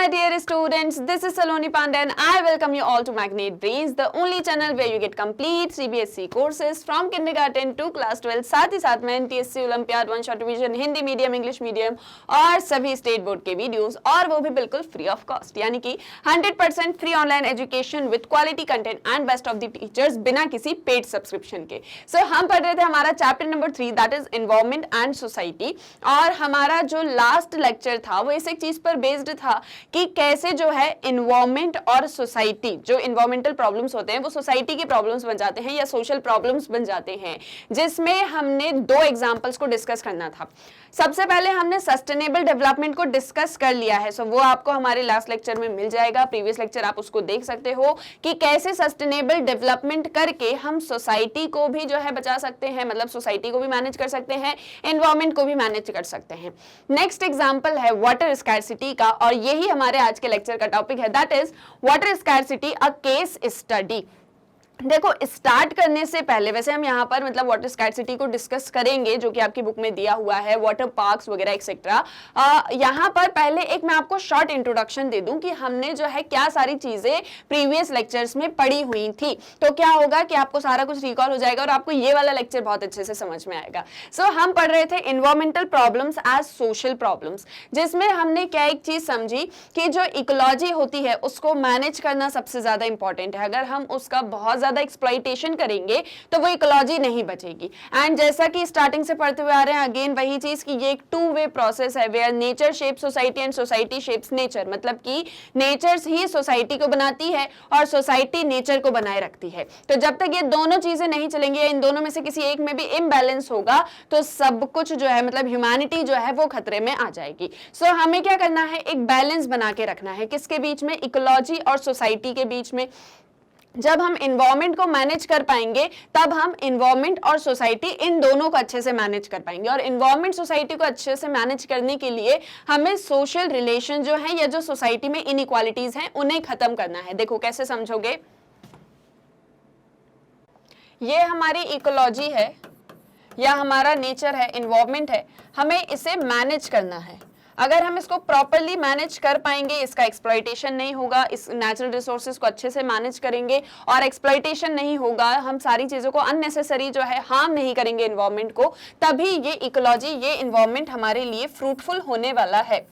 my dear students, this is Saloni Pandey and I welcome you all to Magnet Brains, the only channel where you get complete CBSE courses from kindergarten to class 12. साथ ही साथ में NTSC olympiad 1 short division, Hindi medium, English medium और सभी state board के videos, और वो भी बिल्कुल फ्री ऑफ कॉस्ट, यानी कि 100% free online education with quality content and best of the teachers, बिना किसी पेड सब्सक्रिप्शन के। सो हम पढ़ रहे थे हमारा chapter number 3, that is environment and society, और हमारा जो लास्ट लेक्चर था वो इस एक चीज पर बेस्ड था कि कैसे जो है एनवायरनमेंट और सोसाइटी, जो एनवायरमेंटल प्रॉब्लम्स होते हैं वो सोसाइटी के प्रॉब्लम्स बन जाते हैं या सोशल प्रॉब्लम्स बन जाते हैं, जिसमें हमने 2 एग्जांपल्स को डिस्कस करना था। सबसे पहले हमने सस्टेनेबल डेवलपमेंट को डिस्कस कर लिया है, सो वो आपको हमारे लास्ट लेक्चर में मिल जाएगा, प्रीवियस लेक्चर आप उसको देख सकते हो कि कैसे सस्टेनेबल डेवलपमेंट करके हम सोसाइटी को भी जो है बचा सकते हैं, मतलब सोसाइटी को भी मैनेज कर सकते हैं, एनवायरनमेंट को भी मैनेज कर सकते हैं। नेक्स्ट एग्जांपल है वाटर स्कैरसिटी का, और यही हमारे आज के लेक्चर का टॉपिक है, that is water scarcity a case study. देखो, स्टार्ट करने से पहले वैसे हम यहाँ पर मतलब वाटर स्कैरसिटी को डिस्कस करेंगे, जो कि आपकी बुक में दिया हुआ है, वाटर पार्क्स वगैरह एक्सेट्रा। यहाँ पर पहले एक मैं आपको शॉर्ट इंट्रोडक्शन दे दूं कि हमने जो है क्या सारी चीजें प्रीवियस लेक्चर्स में पढ़ी हुई थी, तो क्या होगा कि आपको सारा कुछ रिकॉल हो जाएगा और आपको ये वाला लेक्चर बहुत अच्छे से समझ में आएगा। सो हम पढ़ रहे थे environmental problems as social problems, जिसमें हमने क्या एक चीज समझी कि जो इकोलॉजी होती है उसको मैनेज करना सबसे ज्यादा इंपॉर्टेंट है। अगर हम उसका बहुत ज्यादा एक्सप्लॉइटेशन करेंगे तो वो इकोलॉजी नहीं बचेगी। एंड जैसा कि स्टार्टिंग से पढ़ते हुए आ रहे हैं, अगेन वही चीज कि ये एक 2 वे प्रोसेस है, where nature shapes society and society shapes nature, मतलब कि नेचर ही सोसाइटी को बनाती है और सोसाइटी नेचर को बनाए रखती है। तो जब तक ये दोनों चीजें नहीं चलेंगी या इन दोनों में से किसी एक में भी इम्बैलेंस होगा तो सब कुछ जो है मतलब ह्यूमैनिटी जो है वो खतरे में आ जाएगी। सो हमें क्या करना है, एक बैलेंस बना के रखना है, किसके बीच में, इकोलॉजी और सोसाइटी के बीच में। जब हम एनवायरनमेंट को मैनेज कर पाएंगे तब हम एनवायरनमेंट और सोसाइटी इन दोनों को अच्छे से मैनेज कर पाएंगे, और एनवायरनमेंट सोसाइटी को अच्छे से मैनेज करने के लिए हमें सोशल रिलेशन जो है या जो सोसाइटी में इनइक्वालिटीज हैं उन्हें खत्म करना है। देखो कैसे समझोगे, ये हमारी इकोलॉजी है या हमारा नेचर है, एनवायरनमेंट है, हमें इसे मैनेज करना है। अगर हम इसको प्रॉपरली मैनेज कर पाएंगे, इसका एक्सप्लॉइटेशन नहीं होगा, इस नेचुरल रिसोर्सेज को अच्छे से मैनेज करेंगे और एक्सप्लॉइटेशन नहीं होगा, हम सारी चीज़ों को अननेसेसरी जो है हार्म नहीं करेंगे एनवायरनमेंट को, तभी ये इकोलॉजी, ये एनवायरनमेंट हमारे लिए फ्रूटफुल होने वाला है।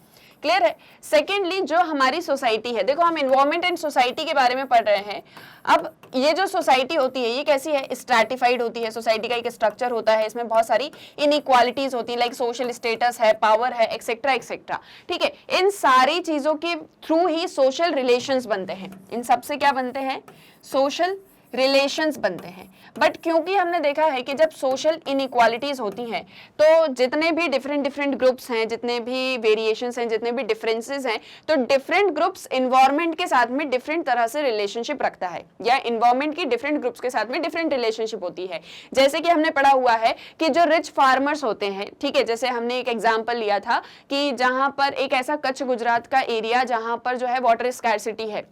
क्लियर है। सेकेंडली, जो हमारी सोसाइटी है, देखो हम एनवायरनमेंट एंड सोसाइटी के बारे में पढ़ रहे हैं। अब ये जो सोसाइटी होती है ये कैसी है, स्ट्रैटिफाइड होती है, सोसाइटी का एक स्ट्रक्चर होता है, इसमें बहुत सारी इनइक्वालिटीज होती है, लाइक सोशल स्टेटस है, पावर है, एक्सेट्रा एक्सेट्रा। ठीक है, इन सारी चीजों के थ्रू ही सोशल रिलेशंस बनते हैं। इन सबसे क्या बनते हैं, सोशल रिलेशंस बनते हैं। बट क्योंकि हमने देखा है कि जब सोशल इनइक्वालिटीज होती हैं तो जितने भी डिफरेंट ग्रुप्स हैं, जितने भी वेरिएशंस हैं, जितने भी डिफरेंसेस हैं, तो डिफरेंट ग्रुप्स एनवायरनमेंट के साथ में डिफरेंट तरह से रिलेशनशिप रखता है, या एनवायरनमेंट की डिफरेंट ग्रुप्स के साथ में डिफरेंट रिलेशनशिप होती है। जैसे कि हमने पढ़ा हुआ है कि जो रिच फार्मर्स होते हैं, ठीक है, जैसे हमने एक एग्जाम्पल लिया था कि जहां पर एक ऐसा कच्छ गुजरात का एरिया जहां पर जो है वाटर स्कैरसिटी है,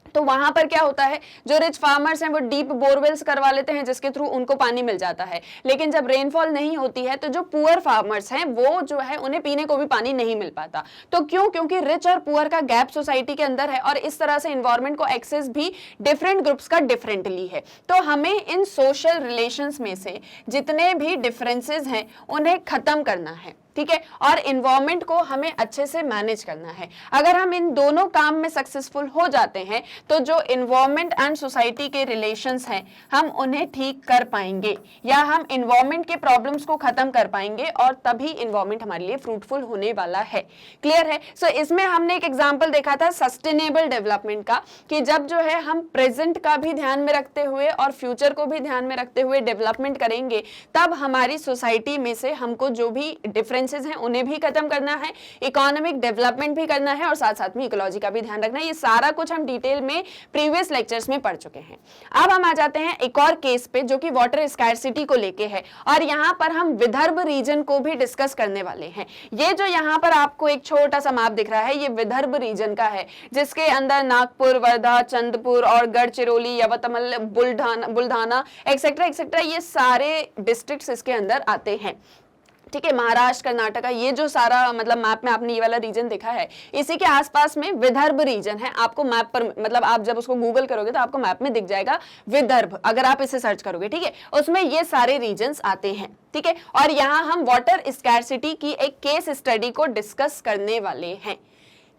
तो वहां पर क्या होता है, जो रिच फार्मर्स हैं वो डीप बोरवेल्स करवा लेते हैं जिसके थ्रू उनको पानी मिल जाता है। लेकिन जब रेनफॉल नहीं होती है तो जो पुअर फार्मर्स हैं वो जो है उन्हें पीने को भी पानी नहीं मिल पाता। तो क्यों, क्योंकि रिच और पुअर का गैप सोसाइटी के अंदर है, और इस तरह से एनवायरनमेंट को एक्सेस भी डिफरेंट ग्रुप्स का डिफरेंटली है। तो हमें इन सोशल रिलेशंस में से जितने भी डिफरेंसेस हैं उन्हें खत्म करना है, ठीक है, और एनवायरनमेंट को हमें अच्छे से मैनेज करना है। अगर हम इन दोनों काम में सक्सेसफुल हो जाते हैं तो जो एनवायरनमेंट एंड सोसाइटी के रिलेशंस हैं हम उन्हें ठीक कर पाएंगे, या हम एनवायरनमेंट के प्रॉब्लम्स को खत्म कर पाएंगे, और तभी एनवायरनमेंट हमारे लिए फ्रूटफुल होने वाला है। क्लियर है। सो इसमें हमने एक एग्जांपल देखा था सस्टेनेबल डेवलपमेंट का, कि जब जो है हम प्रेजेंट का भी ध्यान में रखते हुए और फ्यूचर को भी ध्यान में रखते हुए डेवलपमेंट करेंगे, तब हमारी सोसाइटी में से हमको जो भी डिफरेंसेस हैं उन्हें भी खत्म करना है, इकोनॉमिक डेवलपमेंट भी करना है, और साथ साथ में इकोलॉजी का भी ध्यान रखना है। ये सारा कुछ हम डिटेल में प्रीवियस लेक्चर्स में पढ़ चुके हैं। अब हम आ जाते हैं एक और केस पे जो कि वाटर स्कैरसिटी को लेके है, और यहाँ पर हम विदर्भ रीजन को भी डिस्कस करने वाले हैं। ये जो यहाँ पर आपको एक छोटा सा मैप दिख रहा है, ये विदर्भ रीजन का है, जिसके अंदर नागपुर, वर्धा, चंद्रपुर और गढ़चिरौली, यवतमल, बुल्ढाना एक्सेट्रा एक्सेट्रा ये सारे डिस्ट्रिक्ट्स इसके अंदर आते हैं। ठीक है, महाराष्ट्र, कर्नाटका, ये जो सारा मतलब मैप में आपने ये वाला रीजन देखा है, इसी के आसपास में विदर्भ रीजन है। आपको मैप पर मतलब आप जब उसको गूगल करोगे तो आपको मैप में दिख जाएगा विदर्भ, अगर आप इसे सर्च करोगे, ठीक है, उसमें ये सारे रीजन्स आते हैं, ठीक है। और यहाँ हम वाटर स्कैरसिटी की एक केस स्टडी को डिस्कस करने वाले हैं।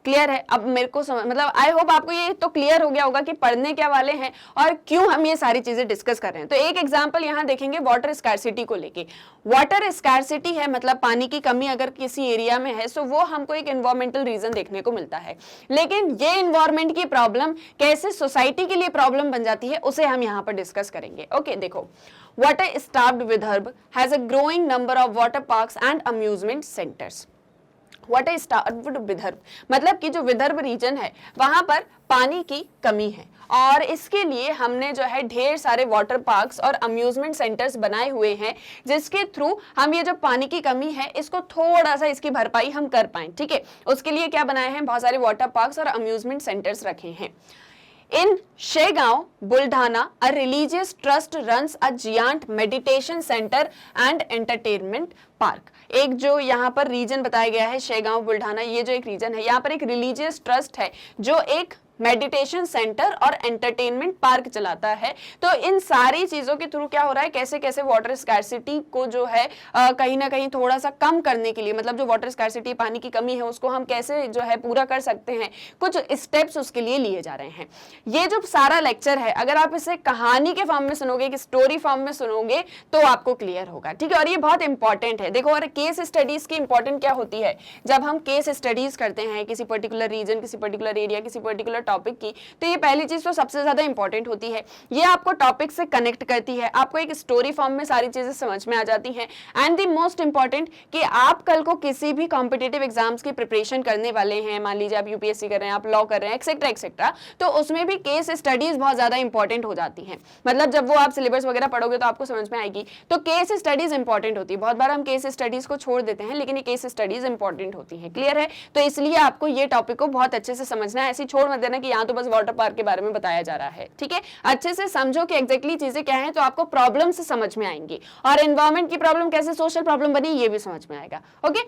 क्लियर है? अब मेरे को मतलब आई होप आपको ये तो क्लियर हो गया होगा कि पढ़ने क्या वाले हैं और क्यों हम ये सारी चीजें डिस्कस कर रहे हैं। तो एक एग्जांपल यहाँ देखेंगे वाटर स्कैरसिटी को लेके। वाटर स्कैरसिटी है मतलब पानी की कमी अगर किसी एरिया में है, सो वो हमको एक एनवायरमेंटल रीजन देखने को मिलता है। लेकिन ये एनवायरमेंट की प्रॉब्लम कैसे सोसाइटी के लिए प्रॉब्लम बन जाती है, उसे हम यहाँ पर डिस्कस करेंगे। ओके, देखो, water starved Vidarbha has a growing number of water parks and amusement centres. Water starved Vidarbha मतलब कि जो विदर्भ रीजन है वहां पर पानी की कमी है और इसके लिए हमने जो है ढेर सारे वाटर पार्क्स और अम्यूजमेंट सेंटर्स बनाए हुए हैं, जिसके थ्रू हम ये जो पानी की कमी है इसको थोड़ा सा इसकी भरपाई हम कर पाएं। ठीक है, उसके लिए क्या बनाए हैं, बहुत सारे वाटर पार्क्स और अम्यूजमेंट सेंटर्स रखे हैं। In Shegaon, Buldhana, a religious trust runs a giant meditation center and entertainment park. एक जो यहाँ पर रीजन बताया गया है शेगांव बुल्ढाना, ये जो एक रीजन है, यहाँ पर एक रिलीजियस ट्रस्ट है जो एक मेडिटेशन सेंटर और एंटरटेनमेंट पार्क चलाता है। तो इन सारी चीजों के थ्रू क्या हो रहा है, कैसे कैसे वाटर स्कैरसिटी को जो है कहीं ना कहीं थोड़ा सा कम करने के लिए, मतलब जो वाटर स्कैरसिटी पानी की कमी है उसको हम कैसे जो है पूरा कर सकते हैं, कुछ स्टेप्स उसके लिए लिए जा रहे हैं। ये जो सारा लेक्चर है अगर आप इसे कहानी के फॉर्म में सुनोगे, एक स्टोरी फॉर्म में सुनोगे तो आपको क्लियर होगा। ठीक है, और ये बहुत इंपॉर्टेंट है। देखो, और केस स्टडीज की इंपॉर्टेंट क्या होती है, जब हम केस स्टडीज करते हैं किसी पर्टिकुलर रीजन, किसी पर्टिकुलर एरिया, किसी पर्टिकुलर टॉपिक की, तो ये पहली चीज तो सबसे ज्यादा इंपॉर्टेंट होती है, ये आपको टॉपिक से कनेक्ट करती है, आपको एक स्टोरी फॉर्म में सारी चीजें समझ में आ जाती हैं। एंड द मोस्ट इंपॉर्टेंट कि आप कल को किसी भी कॉम्पिटिटिव एग्जाम्स की प्रिपरेशन करने वाले हैं, मान लीजिए आप यूपीएससी कर रहे हैं, आप लॉ कर रहे हैं, एक्सेट्रा एक्सेट्रा, तो उसमें भी केस स्टडीज बहुत ज्यादा इंपॉर्टेंट हो जाती हैं। मतलब जब वो आप सिलेबस वगैरह पढ़ोगे तो आपको समझ में आएगी। तो केस स्टडीज इंपॉर्टेंट होती है। बहुत बार हम केस स्टडीज को छोड़ देते हैं, लेकिन ये केस स्टडीज इंपॉर्टेंट होती है। क्लियर है? तो इसलिए आपको ये टॉपिक को बहुत अच्छे से समझना है, ऐसी छोड़ मत देना कि यहाँ तो बस वाटर पार्क के बारे में बताया जा रहा है। ठीक है, अच्छे से समझो कि एग्जैक्टली चीजें क्या हैं, तो आपको प्रॉब्लम से समझ में आएंगी और एनवायरमेंट की प्रॉब्लम कैसे सोशल प्रॉब्लम बनी ये भी समझ में आएगा। ओके,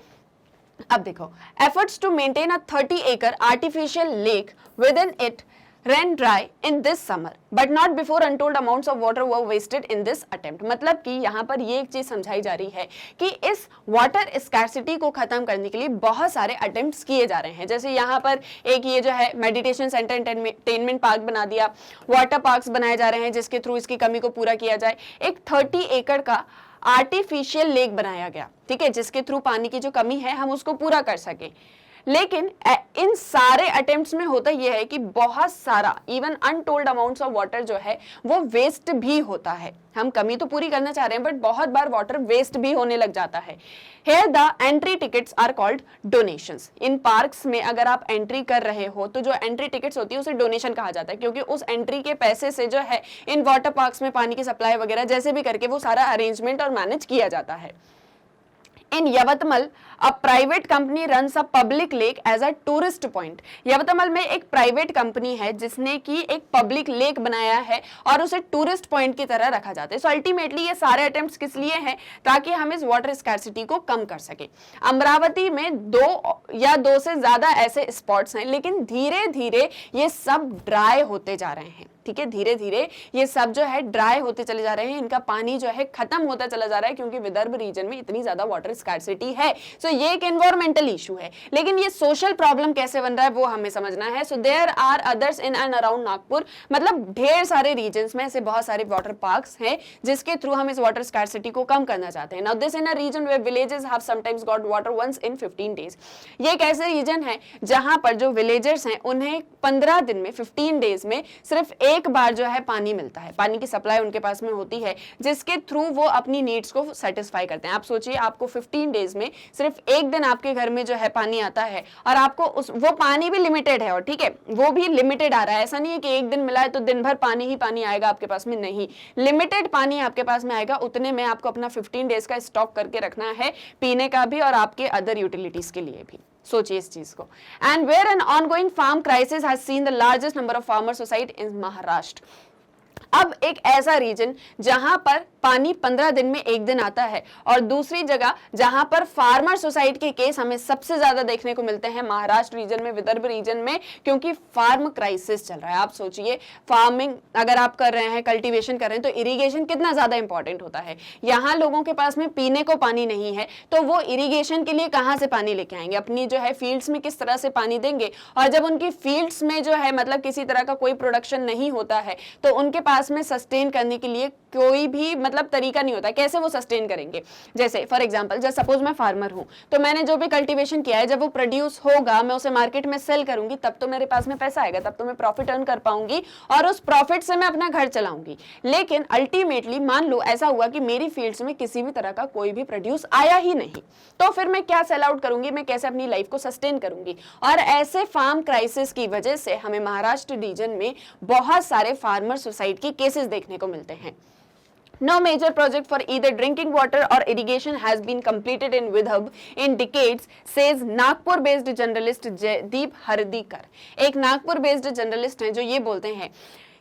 अब देखो, efforts to maintain a 30 acre artificial lake within it ran dry in this summer but not before untold amounts of water were wasted in this attempt। मतलब कि यहाँ पर ये एक चीज समझाई जा रही है कि इस वाटर स्कैरसिटी को खत्म करने के लिए बहुत सारे अटेम्प्ट्स किए जा रहे हैं। जैसे यहाँ पर एक ये जो है मेडिटेशन सेंटर, एंटरटेनमेंट पार्क बना दिया, वाटर पार्क्स बनाए जा रहे हैं जिसके थ्रू इसकी कमी को पूरा किया जाए। एक 30 एकड़ का आर्टिफिशियल लेक बनाया गया, ठीक है, जिसके थ्रू पानी की जो कमी है हम उसको पूरा कर सके। लेकिन इन सारे अटेम्प्ट्स में होता यह है कि बहुत सारा even untold amounts of water जो है वो वेस्ट भी होता है। हम कमी तो पूरी करना चाह रहे हैं बट बहुत बार वाटर वेस्ट भी होने लग जाता है। Here the entry tickets are called donations। In parks में अगर आप एंट्री कर रहे हो तो जो एंट्री टिकट्स होती है उसे डोनेशन कहा जाता है, क्योंकि उस एंट्री के पैसे से जो है इन वाटर पार्क्स में पानी की सप्लाई वगैरह जैसे भी करके वो सारा अरेंजमेंट और मैनेज किया जाता है। In Yavatmal, a private company runs a public lake as a tourist point। Yavatmal में एक प्राइवेट कंपनी है जिसने की एक पब्लिक लेक बनाया है और उसे टूरिस्ट पॉइंट की तरह रखा जाता है। सो अल्टीमेटली ये सारे अटेम्प्ट्स किस लिए हैं, ताकि हम इस वाटर स्कैरसिटी को कम कर सके। अमरावती में 2 से ज्यादा ऐसे स्पॉट्स हैं, लेकिन धीरे धीरे ये सब ड्राई होते जा रहे हैं। ठीक है, धीरे धीरे ये सब जो है ड्राई होते चले जा रहे हैं, इनका पानी जो है खत्म होता चला जा रहा है, क्योंकि विदर्भ रीजन में इतनी ज्यादा वाटर स्कैरसिटी है। सो ये एक एनवायरमेंटल इशू है, लेकिन ये सोशल प्रॉब्लम कैसे बन रहा है वो हमें समझना है। So there are others in and around Nagpur, मतलब ढेर सारे रीजन्स में ऐसे बहुत सारे वाटर पार्क्स हैं जिसके थ्रू हम इस वाटर स्कैरसिटी को कम करना चाहते हैं। Now this in a region where villages have sometimes got water once in 15 days। ये एक ऐसे रीजन है जहां पर जो विलेजर्स हैं उन्हें 15 दिन में, 15 डेज में सिर्फ एक बार जो है पानी मिलता है, पानी की सप्लाई उनके पास में होती है, जिसके थ्रू वो अपनी नीड्स को सेटिस्फाई करते हैं। आप सोचिए, आपको 15 डेज में सिर्फ एक दिन आपके घर में जो है पानी आता है और आपको वो पानी भी लिमिटेड है, और ठीक है वो भी लिमिटेड आ रहा है। ऐसा नहीं है कि एक दिन मिला है तो दिन भर पानी ही पानी आएगा आपके पास में, नहीं, लिमिटेड पानी आपके पास में आएगा। उतने में आपको अपना 15 डेज का स्टॉक करके रखना है, पीने का भी और आपके अदर यूटिलिटीज के लिए भी। सोचिए इस चीज को। And where an ongoing farm crisis has seen the largest number of farmer suicide in Maharashtra. अब एक ऐसा रीजन जहां पर पानी 15 दिन में एक दिन आता है, और दूसरी जगह जहां पर फार्मर सुसाइड के केस हमें सबसे ज्यादा देखने को मिलते हैं महाराष्ट्र रीजन में, विदर्भ रीजन में, क्योंकि फार्म क्राइसिस चल रहा है। आप सोचिए, फार्मिंग अगर आप कर रहे हैं, कल्टीवेशन कर रहे हैं, तो इरिगेशन कितना ज्यादा इंपॉर्टेंट होता है। यहाँ लोगों के पास में पीने को पानी नहीं है, तो वो इरिगेशन के लिए कहाँ से पानी लेके आएंगे, अपनी जो है फील्ड्स में किस तरह से पानी देंगे, और जब उनकी फील्ड्स में जो है मतलब किसी तरह का कोई प्रोडक्शन नहीं होता है, तो उनके पास में सस्टेन करने के लिए कोई भी मतलब तरीका नहीं होता। कैसे वो सस्टेन करेंगे? जैसे फॉर एग्जांपल, जब सपोज मैं फार्मर हूं, तो मैंने जो भी कल्टीवेशन किया है, जब वो प्रोड्यूस होगा, मैं उसे मार्केट में सेल करूंगी, तब तो मेरे पास में पैसा आएगा, तब तो मैं प्रॉफिट अर्न कर पाऊंगी, और उस प्रॉफिट से मैं अपना घर चलाऊंगी। लेकिन अल्टीमेटली मान लो ऐसा हुआ कि मेरी फील्ड्स में किसी भी तरह का कोई भी प्रोड्यूस आया ही नहीं, तो फिर मैं क्या सेल आउट करूंगी, मैं कैसे अपनी लाइफ को सस्टेन करूंगी? और ऐसे फार्म क्राइसिस की वजह से हमें महाराष्ट्र रीजन में बहुत सारे फार्मर सुसाइड के केसेस देखने को मिलते हैं। No major project for either drinking water or irrigation has been completed in Vidarbha in decades, says Nagpur-based journalist Jaydeep Hardikar। एक नागपुर-based journalist हैं जो ये बोलते हैं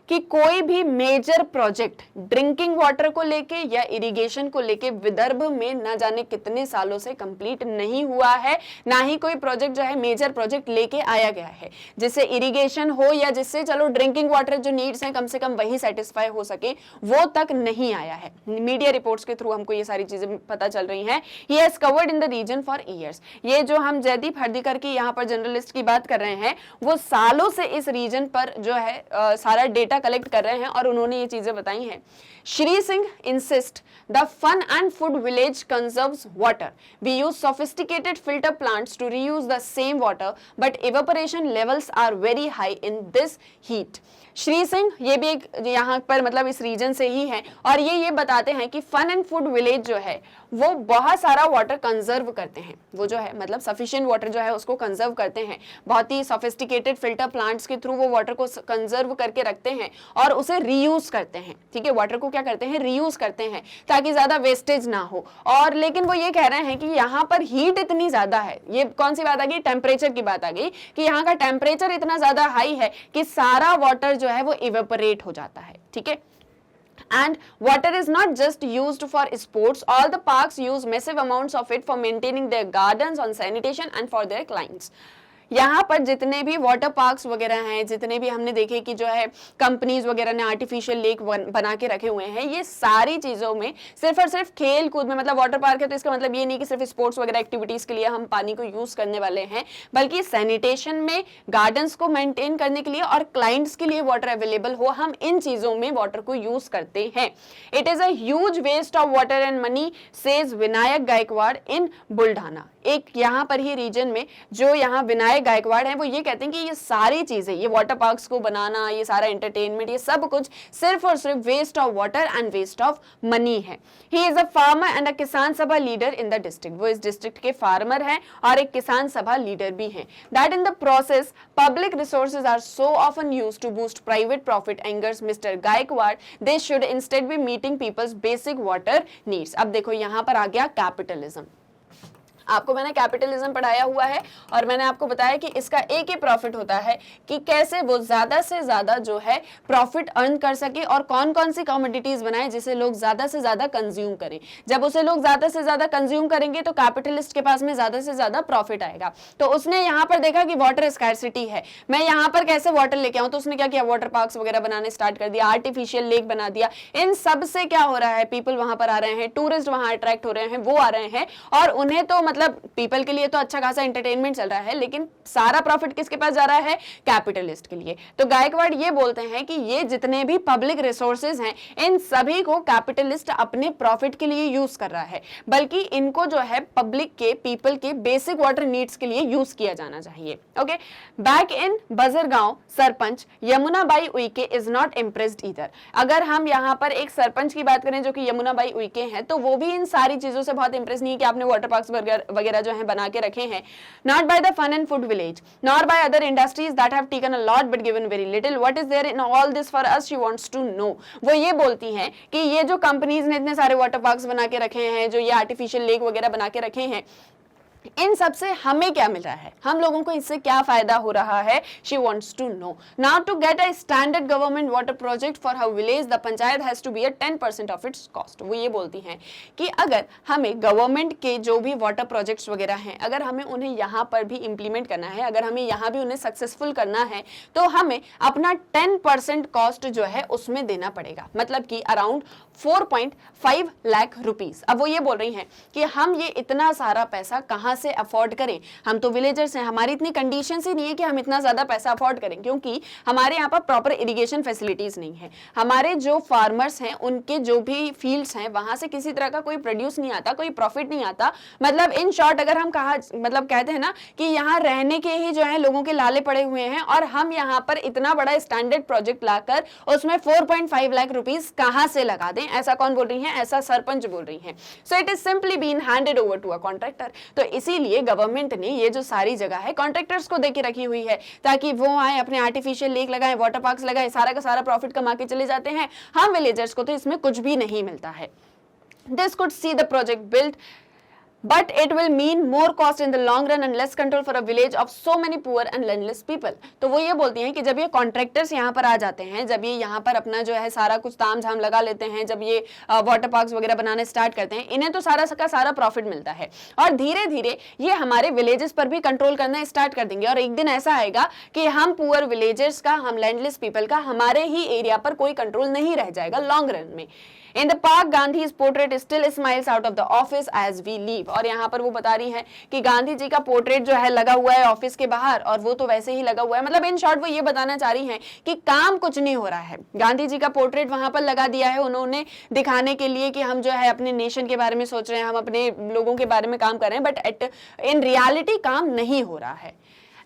कि कोई भी मेजर प्रोजेक्ट ड्रिंकिंग वाटर को लेके या इरिगेशन को लेके विदर्भ में न जाने कितने सालों से कंप्लीट नहीं हुआ है, ना ही कोई प्रोजेक्ट जो है मेजर प्रोजेक्ट लेके आया गया है जिससे इरिगेशन हो या जिससे चलो ड्रिंकिंग वाटर जो नीड्स हैं कम से कम वही सेटिस्फाई हो सके, वो तक नहीं आया है। मीडिया रिपोर्ट्स के थ्रू हमको ये सारी चीजें पता चल रही हैं। He has covered in the region for years. ये जो हम जयदीप हर्दीकर की यहाँ पर जर्नलिस्ट की बात कर रहे हैं, वो सालों से इस रीजन पर जो है सारा डेटा कलेक्ट कर रहे हैं और उन्होंने ये चीजें बताई हैं। Shri Singh insist the fun and food village conserves water, we use sophisticated filter plants to reuse the same water but evaporation levels are very high in this heat. Shri Singh ये भी एक यहाँ पर मतलब इस रीजन से ही हैं और ये बताते हैं कि फन एंड फूड विलेज जो है वो बहुत सारा वाटर कंजर्व करते हैं, वो जो है मतलब सफिशिएंट वाटर जो है उसको कंजर्व करते हैं, बहुत ही सोफिस्टिकेटेड फिल्टर प्लांट्स के थ्रू वो वाटर को कंजर्व करके रखते हैं और उसे रीयूज करते हैं। ठीक है, वाटर को क्या करते हैं, रीयूज करते हैं ताकि ज्यादा वेस्टेज ना हो। और लेकिन वो ये कह रहे हैं कि यहाँ पर हीट इतनी ज्यादा है, ये कौन सी बात आ गई, टेम्परेचर की बात आ गई कि यहाँ का टेम्परेचर इतना ज्यादा हाई है कि सारा वाटर जो है वो इवेपोरेट हो जाता है। ठीक है, and water is not just used for sports, all the parks use massive amounts of it for maintaining their gardens, on sanitation and for their clients। यहाँ पर जितने भी वाटर पार्क्स वगैरह हैं, जितने भी हमने देखे कि जो है कंपनीज वगैरह ने आर्टिफिशियल लेक बना के रखे हुए हैं, ये सारी चीज़ों में सिर्फ और सिर्फ खेल कूद में, मतलब वाटर पार्क है तो इसका मतलब ये नहीं कि सिर्फ स्पोर्ट्स वगैरह एक्टिविटीज़ के लिए हम पानी को यूज़ करने वाले हैं, बल्कि सैनिटेशन में, गार्डन्स को मेंटेन करने के लिए और क्लाइंट्स के लिए वाटर अवेलेबल हो, हम इन चीज़ों में वाटर को यूज़ करते हैं। It is a huge waste of water and money, says Vinayak Gaikwad in Buldhana. एक यहाँ पर ही रीजन में जो यहाँ विनायक गायकवाड़ हैं वो ये कहते हैं कि ये सारी चीजें, ये वाटर पार्क्स को बनाना, ये सारा एंटरटेनमेंट, ये सब कुछ सिर्फ और सिर्फ waste of water and waste of money है। He is a farmer and a Kisan Sabha leader in the district. वो इस डिस्ट्रिक्ट के फार्मर हैं और एक किसान सभा लीडर भी हैं। That in the process public resources are so often used to boost private profit angers mister Gaikwad, they should instead be meeting people's basic water needs. अब देखो यहाँ पर आ गया कैपिटलिज्म। आपको मैंने कैपिटलिज्म पढ़ाया हुआ है और मैंने आपको बताया कि इसका एक ही प्रॉफिट होता है कि कैसे वो ज्यादा से ज्यादा जो है प्रॉफिट अर्न कर सके और कौन कौन सी कमोडिटीज बनाए जिसे लोग ज्यादा से ज्यादा कंज्यूम करें। जब उसे लोग ज्यादा से ज्यादा कंज्यूम करेंगे तो कैपिटलिस्ट के पास में ज्यादा से ज्यादा प्रॉफिट आएगा। तो उसने यहाँ पर देखा कि वाटर स्कैरसिटी है, मैं यहाँ पर कैसे वाटर लेके आऊँ, तो उसने क्या किया, वाटर पार्क्स वगैरह बनाने स्टार्ट कर दिया, आर्टिफिशियल लेक बना दिया। इन सब से क्या हो रहा है, पीपल वहां पर आ रहे हैं, टूरिस्ट वहां अट्रैक्ट हो रहे हैं, वो आ रहे हैं और उन्हें तो मतलब पीपल के लिए तो अच्छा खासा एंटरटेनमेंट चल रहा है, लेकिन सारा प्रॉफिट किसके पास जा रहा है, कैपिटलिस्ट के लिए। तो गायकवाड़ ये बोलते हैं कि ये जितने भी पब्लिक रिसोर्सेज हैं इन सभी को कैपिटलिस्ट अपने प्रॉफिट के लिए यूज कर रहा है, बल्कि इनको जो है पब्लिक के, पीपल के बेसिक वाटर नीड्स के लिए यूज किया जाना चाहिए। Okay, back in Bajargaon sarpanch Yamunabai Uike is not impressed either. अगर हम यहाँ पर एक सरपंच की बात करें जो कि यमुनाबाई उइके हैं, तो वो भी इन सारी चीजों से बहुत इंप्रेस नहीं है कि आपने वाटर पार्क्स वगैरह जो है बना के रखे हैं। Not by the fun and food Village nor by other industries that have taken a lot but given very little, what is there in all this for us, she wants to know. वो ये बोलती हैं कि ये जो companies ने इतने सारे वाटर पार्क्स बना के रखे हैं, जो ये आर्टिफिशियल लेक वगैरह बना के रखे हैं, इन सब से हमें क्या मिल रहा है, हम लोगों को इससे क्या फायदा हो रहा है, she wants to know. Now to get a standard government water project for her village the panchayat has to be 10% of its cost. वो ये बोलती हैं कि अगर हमें गवर्नमेंट के जो भी वाटर प्रोजेक्ट्स वगैरह हैं, अगर हमें उन्हें यहाँ पर भी इंप्लीमेंट करना है, अगर हमें यहाँ भी उन्हें सक्सेसफुल करना है, तो हमें अपना 10% कॉस्ट जो है उसमें देना पड़ेगा, मतलब कि अराउंड 4.5 लाख रुपीस। अब वो ये बोल रही हैं कि हम ये इतना सारा पैसा कहाँ से अफोर्ड करें, हम तो विलेजर्स हैं, हमारी इतनी कंडीशंस ही नहीं है कि हम इतना ज्यादा पैसा अफोर्ड करें, क्योंकि हमारे यहाँ पर प्रॉपर इरिगेशन फैसिलिटीज नहीं है। हमारे जो फार्मर्स हैं उनके जो भी फील्ड्स हैं वहां से किसी तरह का कोई प्रोड्यूस नहीं आता, कोई प्रॉफिट नहीं आता। मतलब इन शॉर्ट अगर हम कहते हैं ना कि यहाँ रहने के ही जो है लोगों के लाले पड़े हुए हैं, और हम यहाँ पर इतना बड़ा स्टैंडर्ड प्रोजेक्ट लाकर उसमें 4.5 लाख रुपीस कहां से लगा दें। ऐसा कौन बोल रही है, ऐसा सरपंच बोल रही हैं। So it is simply been handed over to a contractor. तो इसीलिए गवर्नमेंट ने ये जो सारी जगह है कॉन्ट्रैक्टर्स को देके रखी हुई है, ताकि वो आए अपने आर्टिफिशियल लेक लगाएं, वाटर पार्क्स लगाएं, सारा का सारा प्रॉफिट कमा के चले जाते हैं। हम विलेजर्स को तो इसमें कुछ भी नहीं मिलता है। This could see the project built, but it will mean more cost in the long run and less control for a village of so many poor and landless people। तो वो ये बोलती हैं कि जब ये कॉन्ट्रैक्टर्स यहाँ पर आ जाते हैं, जब ये यहाँ पर अपना जो है सारा कुछ ताम झाम लगा लेते हैं, जब ये वाटर पार्क्स वगैरह बनाने स्टार्ट करते हैं, इन्हें तो सारा का सारा प्रॉफिट मिलता है, और धीरे धीरे ये हमारे विलेजेस पर भी कंट्रोल करना स्टार्ट कर देंगे। और एक दिन ऐसा आएगा कि हम पुअर विलेजर्स का, हम लैंडलेस पीपल का, हमारे ही एरिया पर कोई कंट्रोल नहीं रह जाएगा लॉन्ग रन में। In the park, Gandhi's portrait still smiles out of the office as we leave। और यहाँ पर वो बता रही है कि गांधी जी का पोर्ट्रेट जो है लगा हुआ है ऑफिस के बाहर, और वो तो वैसे ही लगा हुआ है। मतलब इन शॉर्ट वो ये बताना चाह रही हैं कि काम कुछ नहीं हो रहा है। गांधी जी का पोर्ट्रेट वहां पर लगा दिया है उन्होंने, दिखाने के लिए कि हम जो है अपने नेशन के बारे में सोच रहे हैं, हम अपने लोगों के बारे में काम कर रहे हैं, बट इन रियलिटी काम नहीं हो रहा है।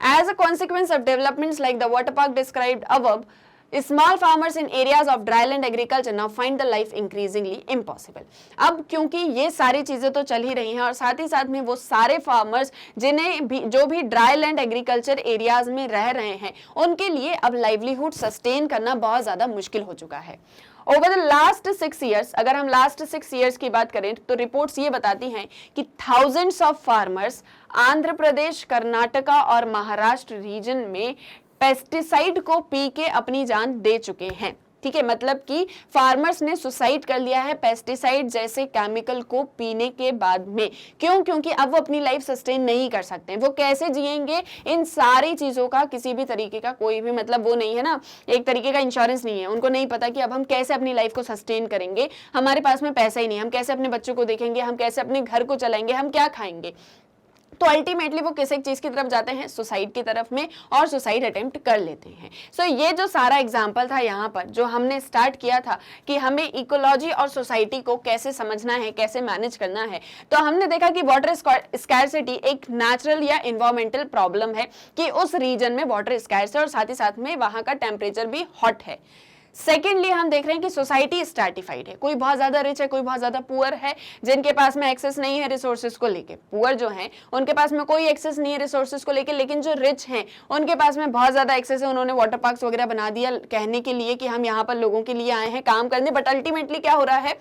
As a consequence of developments like the water park described above, Small farmers in areas of dryland agriculture now find the life increasingly impossible। अब क्योंकि ये सारी चीजें तो चल ही रही हैं, और साथ ही साथ में वो सारे फार्मर्स जिन्हें भी जो भी ड्राईलैंड एग्रीकल्चर एरियाज में रह रहे हैं, उनके लिए अब लाइवलीहुड सस्टेन करना बहुत ज्यादा मुश्किल हो चुका है। ओवर द लास्ट 6 years, अगर हम लास्ट 6 years की बात करें तो रिपोर्ट्स ये बताती हैं कि thousands of farmers Andhra Pradesh, Karnataka और महाराष्ट्र रीजन में पेस्टिसाइड को पी के अपनी जान दे चुके हैं। ठीक है, मतलब कि फार्मर्स ने सुसाइड कर लिया है पेस्टिसाइड जैसे केमिकल को पीने के बाद में। क्यों? क्योंकि अब वो अपनी लाइफ सस्टेन नहीं कर सकते। वो कैसे जिएंगे? इन सारी चीजों का किसी भी तरीके का कोई भी मतलब वो नहीं है ना, एक तरीके का इंश्योरेंस नहीं है। उनको नहीं पता कि अब हम कैसे अपनी लाइफ को सस्टेन करेंगे, हमारे पास में पैसा ही नहीं, हम कैसे अपने बच्चों को देखेंगे, हम कैसे अपने घर को चलाएंगे, हम क्या खाएंगे। तो अल्टीमेटली वो किस एक चीज की तरफ जाते हैं? सुसाइड की तरफ में, और सुसाइड अटेम्प्ट कर लेते हैं। सो ये जो सारा एग्जांपल था यहाँ पर जो हमने स्टार्ट किया था कि हमें इकोलॉजी और सोसाइटी को कैसे समझना है, कैसे मैनेज करना है, तो हमने देखा कि वाटर स्कैर्सिटी एक नेचुरल या इन्वायरमेंटल प्रॉब्लम है कि उस रीजन में वाटर स्कैर्स है, और साथ ही साथ में वहां का टेम्परेचर भी हॉट है। सेकेंडली हम देख रहे हैं कि सोसाइटी स्ट्रैटिफाइड है, कोई बहुत ज्यादा रिच है, कोई बहुत ज्यादा पुअर है, जिनके पास में एक्सेस नहीं है रिसोर्सेज को लेके। पुअर जो है उनके पास में कोई एक्सेस नहीं है रिसोर्सेज को लेके, लेकिन जो रिच हैं उनके पास में बहुत ज्यादा एक्सेस है। उन्होंने वाटर पार्क्स वगैरह बना दिया कहने के लिए कि हम यहाँ पर लोगों के लिए आए हैं काम करने, बट अल्टीमेटली क्या हो रहा है?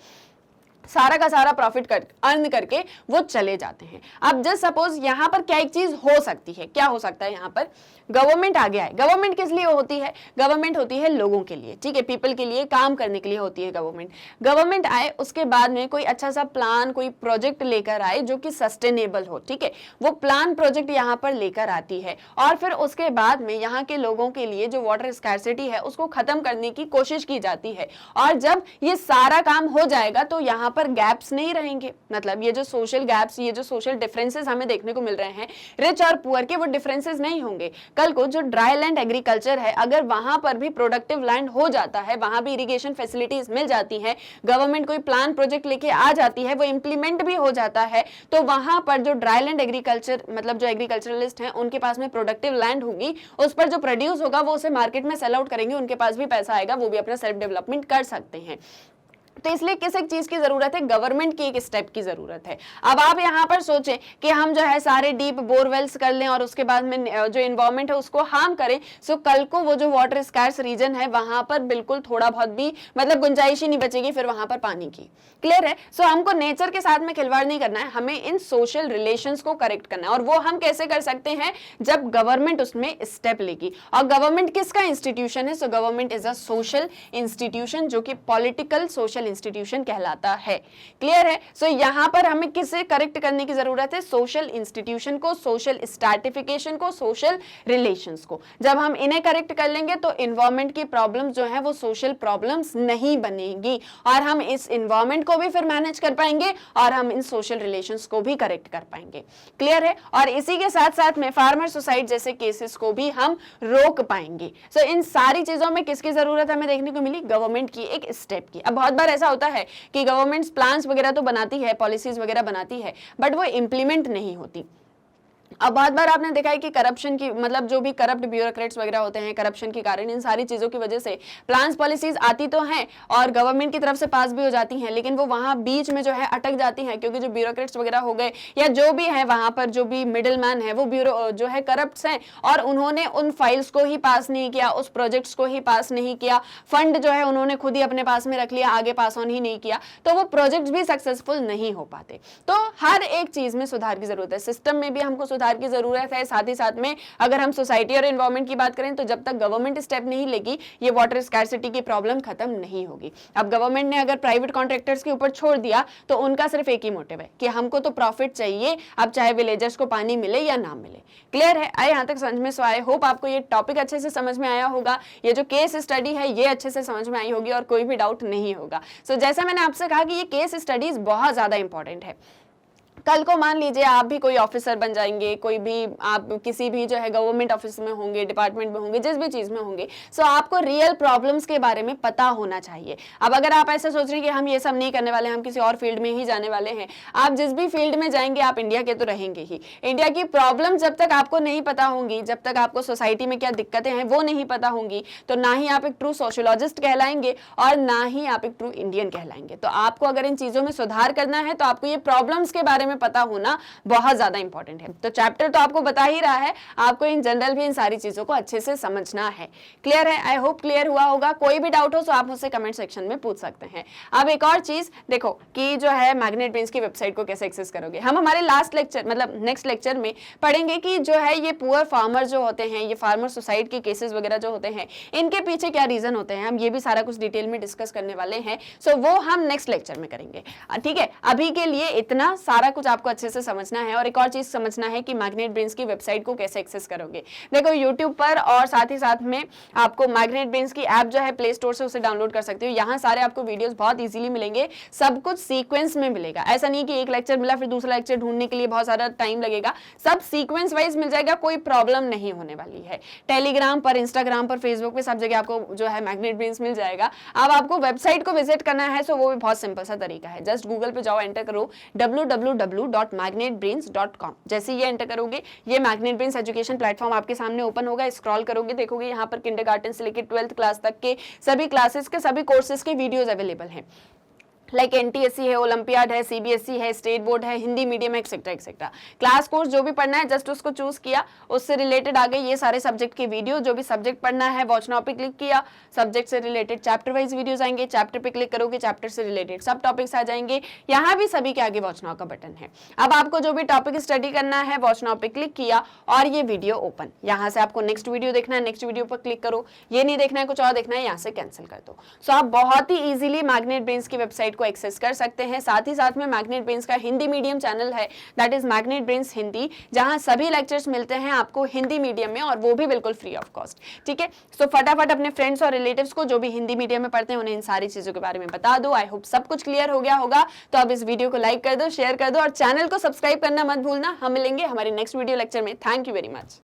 सारा का सारा प्रॉफिट अर्न करके वो चले जाते हैं। अब जस्ट सपोज यहाँ पर क्या एक चीज हो सकती है, क्या हो सकता है? यहाँ पर गवर्नमेंट आ गया है। गवर्नमेंट किस लिए होती है? गवर्नमेंट होती है लोगों के लिए, ठीक है, पीपल के लिए काम करने के लिए होती है गवर्नमेंट। गवर्नमेंट आए, उसके बाद में कोई अच्छा सा प्लान, कोई प्रोजेक्ट लेकर आए जो कि सस्टेनेबल हो, ठीक है, वो प्लान प्रोजेक्ट यहाँ पर लेकर आती है, और फिर उसके बाद में यहाँ के लोगों के लिए जो वाटर स्कैर्सिटी है उसको खत्म करने की कोशिश की जाती है। और जब ये सारा काम हो जाएगा तो यहाँ पर गैप्स नहीं रहेंगे। मतलब ये जो सोशल गैप्स, ये जो सोशल डिफरेंसेस हमें देखने को मिल रहे हैं रिच और पुअर के, वो डिफरेंसेस नहीं होंगे। कल को जो ड्राई लैंड एग्रीकल्चर है, अगर वहां पर भी प्रोडक्टिव लैंड हो जाता है, वहां भी इरिगेशन फैसिलिटीज मिल जाती है, गवर्नमेंट कोई प्लान प्रोजेक्ट लेके आ जाती है, वो इंप्लीमेंट भी हो जाता है, तो वहां पर जो ड्राई लैंड एग्रीकल्चर मतलब जो एग्रीकल्चरलिस्ट हैं उनके पास में प्रोडक्टिव लैंड होगी, उस पर जो प्रोड्यूस होगा वो उसे मार्केट में सेल आउट करेंगे, उनके पास भी पैसा आएगा, वो भी अपना सेल्फ डेवलपमेंट कर सकते हैं। तो इसलिए किस एक चीज की जरूरत है, गवर्नमेंट की एक स्टेप की जरूरत है। अब आप यहाँ पर सोचें कि हम जो है सारे डीप बोरवेल्स कर लें और उसके बाद में जो एनवायरमेंट है उसको हार्म करें, सो कल को वो जो वाटर स्कार्स रीजन है वहां पर बिल्कुल थोड़ा बहुत भी मतलब गुंजाइश ही नहीं बचेगी फिर वहां पर पानी की। क्लियर है? सो हमको नेचर के साथ में खिलवाड़ नहीं करना है, हमें इन सोशल रिलेशंस को करेक्ट करना है। और वो हम कैसे कर सकते हैं, जब गवर्नमेंट उसमें स्टेप लेगी। और गवर्नमेंट किसका इंस्टीट्यूशन है, so government is a social institution जो कि पॉलिटिकल सोशल इंस्टीट्यूशन कहलाता है। क्लियर है? सो यहां पर हमें किसे करेक्ट करने की जरूरत है, सोशल इंस्टीट्यूशन को, सोशल स्ट्रैटिफिकेशन को, सोशल रिलेशंस को। जब हम इन्हें करेक्ट कर लेंगे तो एनवायरमेंट की प्रॉब्लम्स जो है वो सोशल प्रॉब्लम्स नहीं बनेगी और हम इस एनवायरमेंट को भी फिर मैनेज कर पाएंगे और हम इन सोशल रिलेशंस को भी करेक्ट कर पाएंगे। क्लियर है? और इसी के साथ साथ में फार्मर सुसाइड जैसे केसेस को भी हम रोक पाएंगे। सो इन सारी चीजों में किसकी जरूरत हमें देखने को मिली, गवर्नमेंट की एक स्टेप की। अब बहुत बार ऐसा होता है कि गवर्नमेंट प्लान्स वगैरह तो बनाती है, पॉलिसीज वगैरह बनाती है, बट वो इंप्लीमेंट नहीं होती। अब बहुत बार आपने देखा है कि करप्शन की मतलब जो भी करप्ट ब्यूरोक्रेट्स वगैरह होते हैं, करप्शन के कारण इन सारी चीजों की वजह से प्लान्स पॉलिसीज आती तो हैं और गवर्नमेंट की तरफ से पास भी हो जाती हैं, लेकिन वो वहां बीच में जो है अटक जाती हैं क्योंकि जो ब्यूरोक्रेट्स वगैरह हो गए या जो भी है वहां पर जो भी मिडिल मैन है वो ब्यूरो जो है करप्ट हैं और उन्होंने उन फाइल्स को ही पास नहीं किया, उस प्रोजेक्ट्स को ही पास नहीं किया, फंड जो है उन्होंने खुद ही अपने पास में रख लिया, आगे पास ऑन ही नहीं किया, तो वो प्रोजेक्ट भी सक्सेसफुल नहीं हो पाते। तो हर एक चीज में सुधार की जरूरत है, सिस्टम में भी हमको सुधार की जरूरत है। साथ ही साथ में अगर हम सोसाइटी और एनवायरमेंट की बात करें तो जब तक गवर्नमेंट स्टेप नहीं लेगी ये वाटर स्कैरसिटी की प्रॉब्लम खत्म नहीं होगी। अब गवर्नमेंट ने अगर प्राइवेट कॉन्ट्रैक्टर्स के ऊपर छोड़ दिया तो उनका सिर्फ एक ही मोटिव है कि हमको तो प्रॉफिट चाहिए, अब चाहे विलेजर्स को पानी मिले या ना मिले। क्लियर है? आए यहाँ तक समझ में? सो आई होप आपको ये टॉपिक अच्छे से समझ में आया होगा, ये जो केस स्टडी है ये अच्छे से समझ में आई होगी और कोई भी डाउट नहीं होगा। सो जैसा मैंने आपसे कहा कि ये केस स्टडीज बहुत ज्यादा इंपॉर्टेंट है। कल को मान लीजिए आप भी कोई ऑफिसर बन जाएंगे, कोई भी आप किसी भी जो है गवर्नमेंट ऑफिस में होंगे, डिपार्टमेंट में होंगे, जिस भी चीज में होंगे, सो आपको रियल प्रॉब्लम्स के बारे में पता होना चाहिए। अब अगर आप ऐसे सोच रहे हैं कि हम ये सब नहीं करने वाले, हम किसी और फील्ड में ही जाने वाले हैं, आप जिस भी फील्ड में जाएंगे आप इंडिया के तो रहेंगे ही। इंडिया की प्रॉब्लम जब तक आपको नहीं पता होंगी, जब तक आपको सोसाइटी में क्या दिक्कतें हैं वो नहीं पता होंगी, तो ना ही आप एक ट्रू सोशियोलॉजिस्ट कहलाएंगे और ना ही आप एक ट्रू इंडियन कहलाएंगे। तो आपको अगर इन चीजों में सुधार करना है तो आपको ये प्रॉब्लम्स के बारे में पता होना बहुत ज्यादा इंपॉर्टेंट है। तो चैप्टर तो आपको बता ही रहा है, आपको इन जनरल भी इन सारी चीजों को अच्छे से समझना है। क्लियर है? आई होप क्लियर हुआ होगा। कोई भी डाउट हो तो आप मुझसे कमेंट सेक्शन में पूछ सकते हैं। अब एक और चीज देखो कि जो है मैग्नेट ब्रेन्स की वेबसाइट को कैसे एक्सेस करोगे, हम हमारे लास्ट लेक्चर मतलब नेक्स्ट लेक्चर में पढ़ेंगे कि जो है ये पुअर फार्मर जो होते हैं, ये फार्मर सुसाइड के केसेस वगैरह जो होते हैं, इनके पीछे क्या रीजन होते हैं, हम ये भी सारा कुछ डिटेल में डिस्कस करने वाले हैं। सो वो हम नेक्स्ट लेक्चर में करेंगे। ठीक है? अभी के लिए इतना सारा कुछ आपको अच्छे से समझना है। और एक और चीज समझना है कि मैग्नेट ब्रेन्स की वेबसाइट को कैसे एक्सेस करोगे। देखो यूट्यूब पर और साथ ही साथ में आपको मैग्नेट ब्रेन्स की ऐप जो है प्ले स्टोर से उसे डाउनलोड कर सकते हो। यहाँ सारे आपको वीडियोस बहुत इजीली मिलेंगे, सब कुछ सीक्वेंस में मिलेगा। ऐसा नहीं कि एक लेक्चर मिला फिर दूसरा लेक्चर ढूंढने के लिए बहुत सारा टाइम लगेगा, सब सीक्वेंस वाइज मिल जाएगा, कोई प्रॉब्लम नहीं होने वाली है। टेलीग्राम पर, इंस्टाग्राम पर, फेसबुक पे सब जगह आपको जो है मैग्नेट ब्रेन्स मिल जाएगा। अब आपको वेबसाइट को विजिट करना है सो वो भी बहुत सिंपल सा तरीका है, जस्ट गूगल पे जाओ, एंटर करो www.magnetbrains.com। जैसे ये एंटर करोगे ये मैग्नेट ब्रेन्स एजुकेशन प्लेटफॉर्म आपके सामने ओपन होगा। स्क्रॉल करोगे देखोगे यहाँ पर किंडरगार्टन से लेकर 12th क्लास तक के सभी क्लासेस के सभी कोर्सेज के वीडियोस अवेलेबल हैं। लाइक एनटीएससी है, ओलंपियाड है, सीबीएसई है, स्टेट बोर्ड है, हिंदी मीडियम है, एक्सेट्रा एक्सेट्रा। क्लास कोर्स जो भी पढ़ना है जस्ट उसको चूज किया, उससे रिलेटेड आ गए ये सारे सब्जेक्ट के वीडियो। जो भी सब्जेक्ट पढ़ना है वॉच नाउ पे क्लिक किया, सब्जेक्ट से रिलेटेड चैप्टर वाइज वीडियोस आएंगे, चैप्टर पे क्लिक करोगे चैप्टर से रिलेटेड सब टॉपिक्स आ जाएंगे। यहाँ भी सभी के आगे वॉच नाउ का बटन है। अब आपको जो भी टॉपिक स्टडी करना है वॉच नाउ पे क्लिक किया और ये वीडियो ओपन, यहाँ से आपको नेक्स्ट वीडियो देखना है, नेक्स्ट वीडियो पर क्लिक करो, ये नहीं देखना है कुछ और देखना है, यहाँ से कैंसिल कर दो। सो आप बहुत ही इजीली मैग्नेट ब्रेन्स की वेबसाइट को एक्सेस कर सकते हैं। साथ ही साथ में मैग्नेट ब्रेन्स का हिंदी मीडियम चैनल है, that is magnet brains Hindi, जहां सभी लेक्चर्स मिलते हैं आपको हिंदी मीडियम में और वो भी बिल्कुल फ्री ऑफ कॉस्ट। ठीक है? सो फटाफट अपने फ्रेंड्स और रिलेटिव्स को जो भी हिंदी मीडियम में पढ़ते हैं उन्हें इन सारी चीजों के बारे में बता दो। आई होप सब कुछ क्लियर हो गया होगा। तो अब इस वीडियो को लाइक कर दो, शेयर कर दो और चैनल को सब्सक्राइब करना मत भूलना। हम मिलेंगे हमारे नेक्स्ट वीडियो लेक्चर में। Thank you very much.